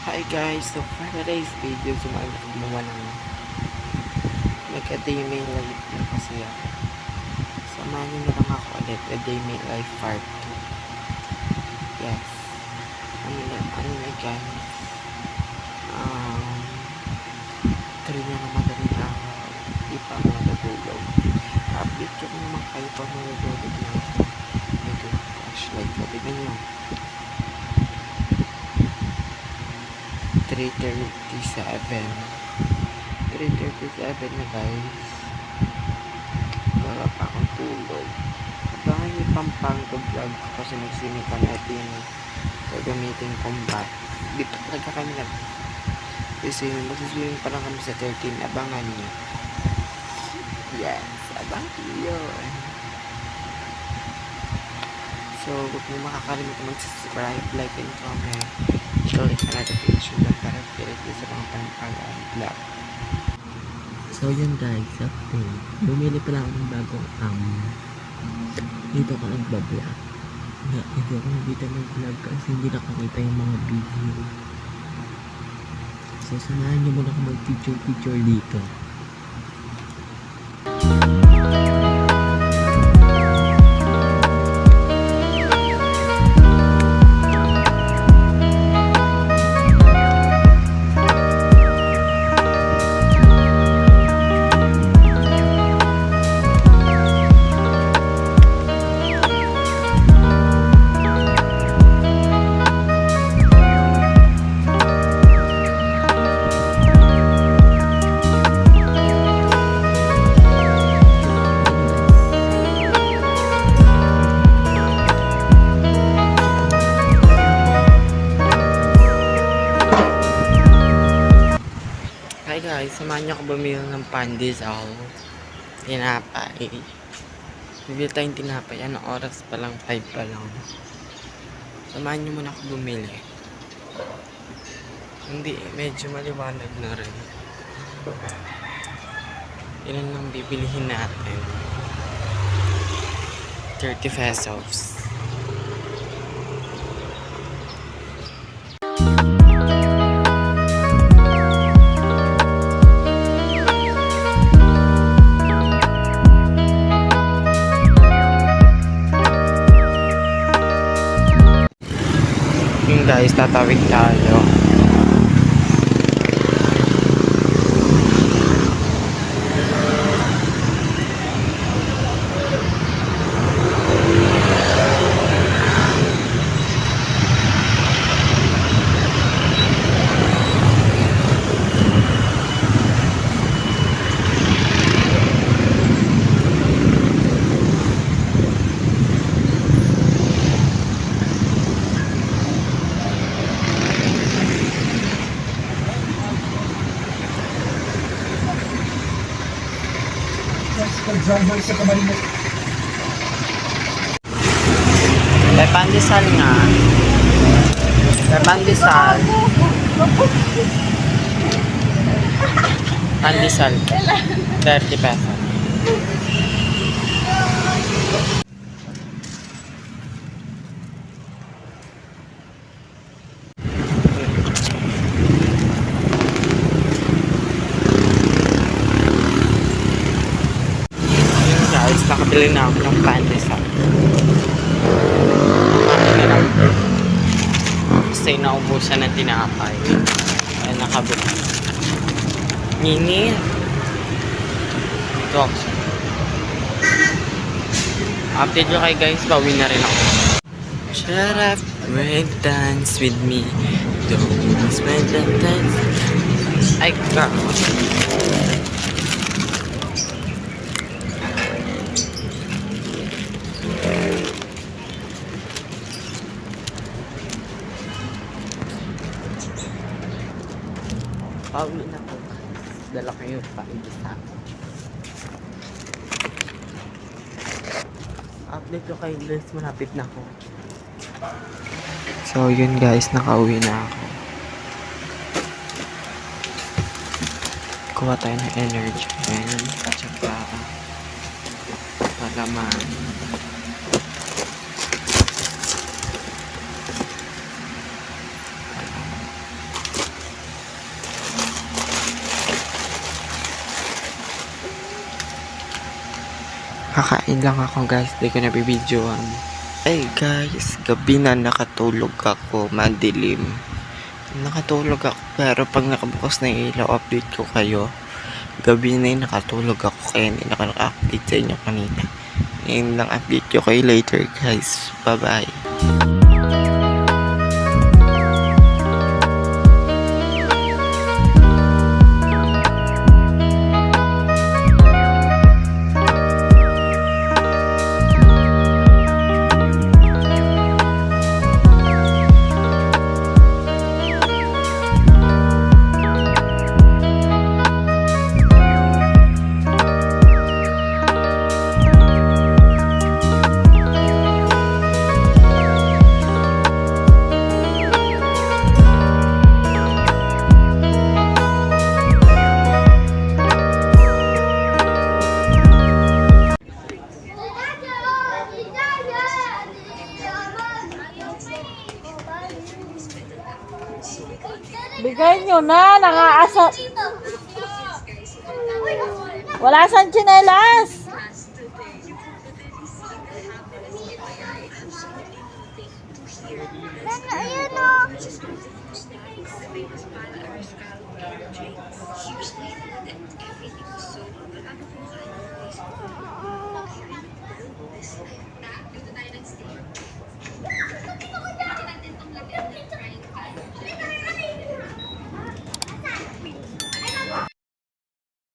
Hi guys, so for today's video, gumawa ng nagka-day may life na kasi ako. Samahan niyo na lang ako ulit, a day may life part 2. Yes. Ano na guys, 3 na naman madaling araw, di pa ako natutulog. Update ko naman kayo pa matutulog na ako. Medyo flashlight ko, tignan nyo. 3:37 na guys, wala pa akong tulog. Abangan niyo Pampanga vlog ko kasi nagsimikan natin yung gagamitin kong bat. Di pa talaga kami magsiswimming pa lang kami sa 13. Abangan niyo. Yes, abangan niyo. So huwag mo makakalimutan mag-subscribe, like, and comment. Click na notification bell para update sa mga Pampanga vlog. So yun guys, update. Bumili pala ako ng bagong dito ako nagbablog. Hindi ako nabita ng vlog kasi hindi nakakita yung mga video. So samahan niyo muna ako mag-picture dito. Hi guys, samahan niyo ako bumili ng pandesal. Tinapay. Bibili tayong tinapay. Anong oras pa lang? 5 pa lang. Samahan niyo muna ako bumili. Hindi, medyo maliwanag na rin. Ilan lang bibilihin natin? 30 pesos. Yung guys, tatawid tayo. Driver sa Camarines. May pandesal nga. May pandesal. Pandesal. 30 pesos. Guys, nakabili na ako ng pandesal. Kasi naubusan ng tinapay. Ay, nakabili. Nini. Ito ako. Update ko kay guys, bawi na rin ako. Shut up, red dance with me. Don't spend the dance. Ay, ka. Pauwi na po. Dala ko yung pandesal. Update ko kay guys, malapit na ako. So yun guys, nakauwi na ako. Kuha tayo ng energy and at saka palaman. Kakain lang ako guys, di ko nabibidyoan. Ay guys, gabi na nakatulog ako, madilim. Nakatulog ako pero pag nakabukas na yung ilaw, update ko kayo. Gabi na yung nakatulog ako kaya hindi na ako naka-update sa inyo kanina. Ngayon lang update ko kayo later guys. Bye bye. Bigay nyo na, nangaasa. Wala saan tsinelas. Ayan o.